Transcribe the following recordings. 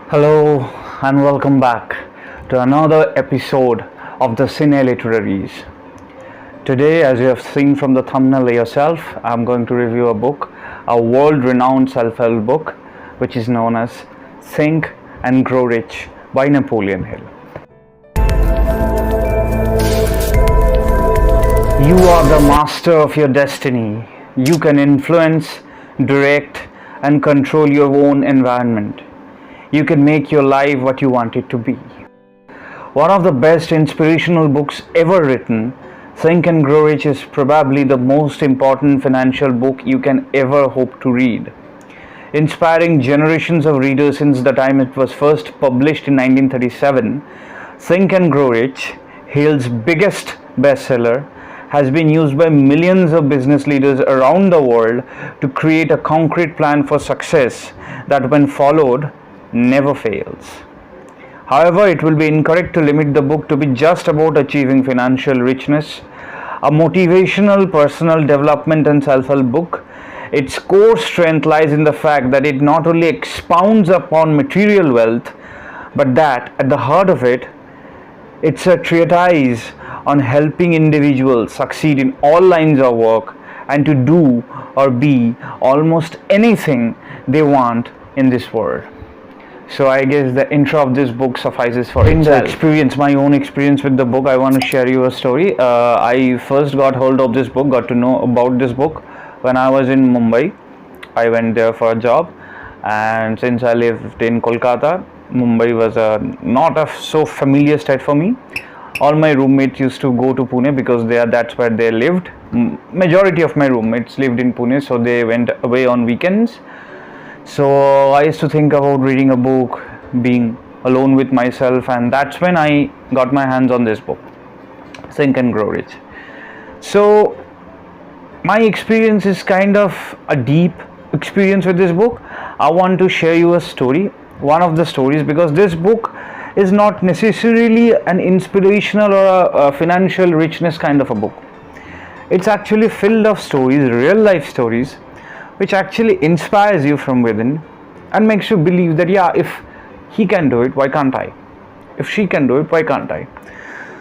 Hello and welcome back to another episode of the Cine Literaries. Today, as you have seen from the thumbnail yourself, I'm going to review a book, a world-renowned self-help book, which is known as Think and Grow Rich by Napoleon Hill. You are the master of your destiny. You can influence, direct, and control your own environment. You can make your life what you want it to be. One of the best inspirational books ever written, Think and Grow Rich is probably the most important financial book you can ever hope to read. Inspiring generations of readers since the time it was first published in 1937, Think and Grow Rich, Hill's biggest bestseller, has been used by millions of business leaders around the world to create a concrete plan for success that, when followed, never fails. However, it will be incorrect to limit the book to be just about achieving financial richness. A motivational personal development and self-help book, its core strength lies in the fact that it not only expounds upon material wealth, but that at the heart of it, it's a treatise on helping individuals succeed in all lines of work and to do or be almost anything they want in this world. So I guess the intro of this book suffices for itself. My own experience with the book, I want to share you a story. I first got hold of this book, got to know about this book when I was in Mumbai. I went there for a job, and since I lived in Kolkata, Mumbai was not a so familiar state for me. All my roommates used to go to Pune because that's where they lived. Majority of my roommates lived in Pune, so they went away on weekends. So I used to think about reading a book, being alone with myself, and that's when I got my hands on this book, Think and Grow Rich. So my experience is kind of a deep experience with this book. I want to share you a story, one of the stories, because this book is not necessarily an inspirational or a financial richness kind of a book. It's actually filled of stories, real life stories, which actually inspires you from within and makes you believe that, yeah, if he can do it, why can't I? If she can do it, why can't I?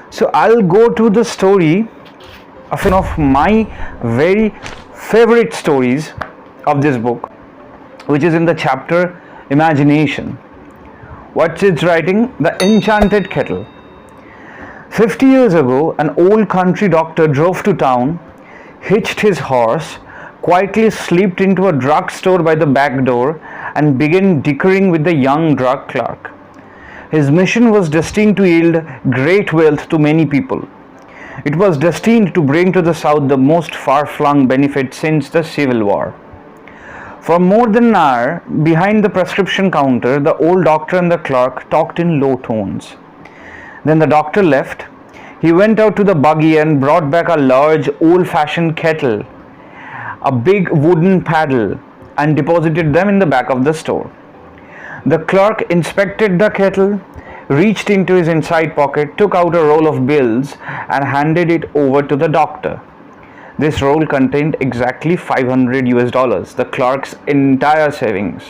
So I'll go to the story of one of my very favorite stories of this book, which is in the chapter Imagination. What's its writing? The Enchanted Kettle. 50 years ago, an old country doctor drove to town, hitched his horse, quietly slipped into a drugstore by the back door, and began dickering with the young drug clerk. His mission was destined to yield great wealth to many people. It was destined to bring to the South the most far-flung benefits since the Civil War. For more than an hour, behind the prescription counter, the old doctor and the clerk talked in low tones. Then the doctor left. He went out to the buggy and brought back a large, old-fashioned kettle, a big wooden paddle, and deposited them in the back of the store. The clerk inspected the kettle, reached into his inside pocket, took out a roll of bills, and handed it over to the doctor. This roll contained exactly $500, the clerk's entire savings.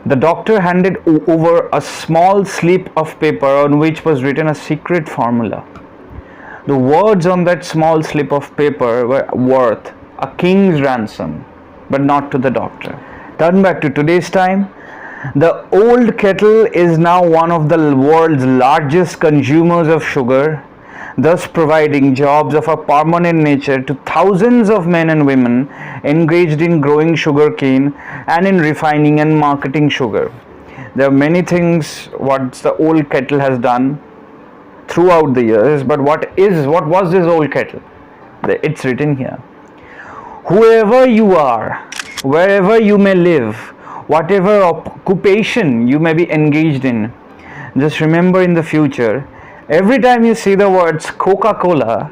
The doctor handed over a small slip of paper on which was written a secret formula. The words on that small slip of paper were worth a king's ransom, but not to the doctor. Turn back to today's time. The old kettle is now one of the world's largest consumers of sugar, thus providing jobs of a permanent nature to thousands of men and women engaged in growing sugarcane and in refining and marketing sugar. There are many things what the old kettle has done throughout the years, but what was this old kettle? It's written here. Whoever you are, wherever you may live, whatever occupation you may be engaged in, just remember in the future, every time you see the words Coca-Cola,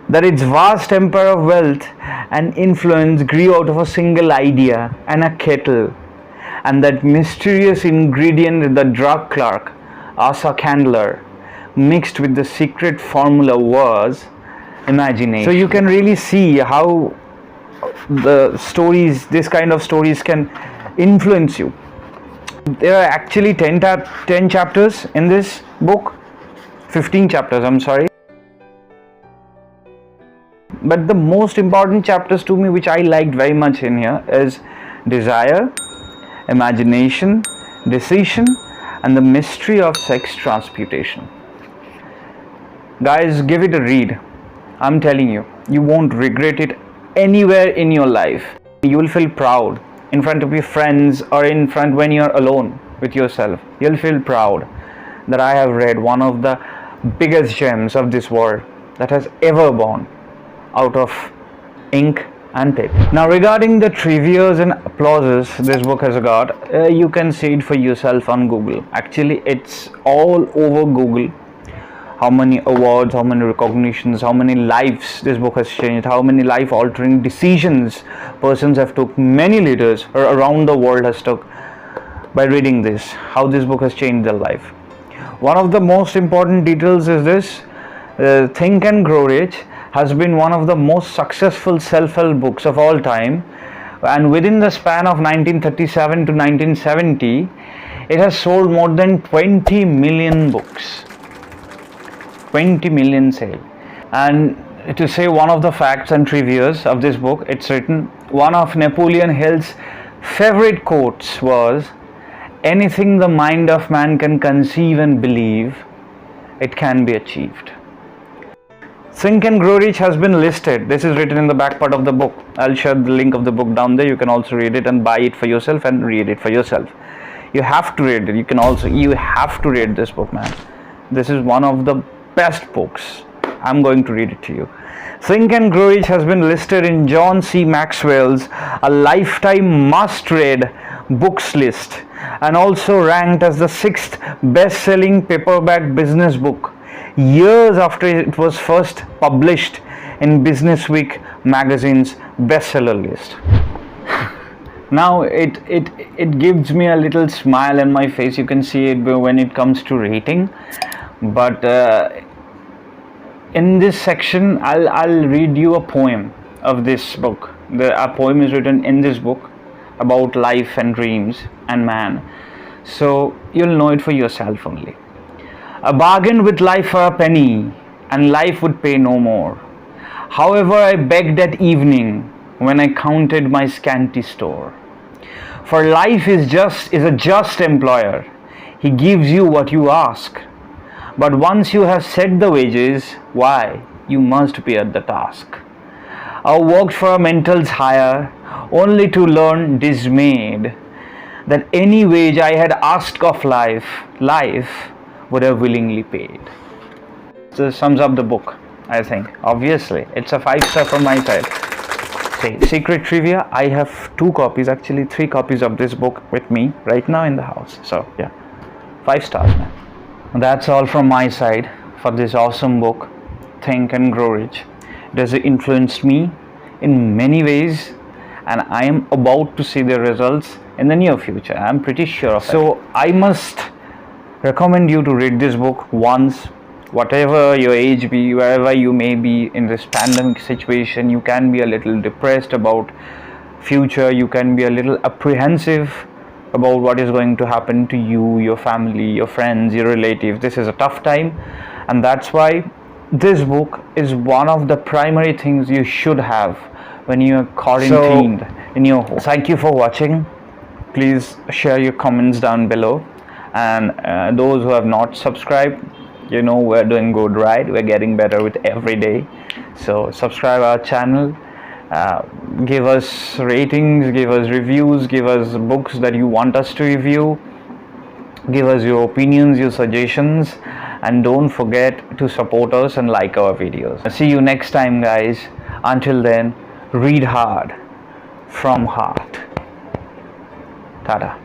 that its vast empire of wealth and influence grew out of a single idea and a kettle, and that mysterious ingredient the drug clerk, Asa Candler, mixed with the secret formula was imagination. So you can really see how the stories, this kind of stories can influence you. There are actually 10 chapters in this book, 15 chapters, I'm sorry. But the most important chapters to me, which I liked very much in here, is desire, imagination, decision, and the mystery of sex transmutation. Guys, give it a read. I'm telling you, you won't regret it anywhere in your life. You will feel proud in front of your friends or in front when you're alone with yourself. You'll feel proud that I have read one of the biggest gems of this world that has ever born out of ink and paper. Now, regarding the trivias and applauses this book has got, you can see it for yourself on Google. Actually, it's all over Google. How many awards, how many recognitions, how many lives this book has changed, how many life-altering decisions persons have took, many leaders around the world has took by reading this, how this book has changed their life. One of the most important details is this: Think and Grow Rich has been one of the most successful self-help books of all time, and within the span of 1937 to 1970, it has sold more than 20 million books. 20 million sale. And to say one of the facts and trivias of this book, it's written, one of Napoleon Hill's favorite quotes was, "Anything the mind of man can conceive and believe, it can be achieved." Think and Grow Rich has been listed. This is written in the back part of the book. I'll share the link of the book down there. You can also read it and buy it for yourself and read it for yourself. You have to read it. You have to read this book, man. This is one of the best books. I'm going to read it to you. Think and Grow Rich has been listed in John C. Maxwell's a lifetime must-read books list, and also ranked as the 6th best-selling paperback business book years after it was first published in Business Week magazine's bestseller list. Now it gives me a little smile on my face. You can see it when it comes to rating. But in this section, I'll read you a poem of this book. A poem is written in this book about life and dreams and man. So you'll know it for yourself only. I bargained with life for a penny, and life would pay no more. However, I begged that evening when I counted my scanty store. For life is a just employer. He gives you what you ask. But once you have set the wages, why, you must be at the task. I worked for a mental's hire, only to learn dismayed that any wage I had asked of life would have willingly paid. This sums up the book, I think. Obviously, it's a 5-star from my side. Okay, secret trivia, I have 2 copies, actually 3 copies of this book with me right now in the house. So yeah, 5 stars, man. That's all from my side for this awesome book, Think and Grow Rich. It has influenced me in many ways, and I am about to see the results in the near future. I'm pretty sure of it. So I must recommend you to read this book once, whatever your age be, wherever you may be in this pandemic situation. You can be a little depressed about future. You can be a little apprehensive about what is going to happen to you, your family, your friends, your relatives. This is a tough time, and that's why this book is one of the primary things you should have when you are quarantined in your home. Thank you for watching. Please share your comments down below, and those who have not subscribed, you know we're doing good, right? We're getting better with every day. So subscribe our channel. Give us ratings, give us reviews, give us books that you want us to review, give us your opinions, your suggestions, and don't forget to support us and like our videos. See you next time, guys. Until then, read hard from heart. Tada.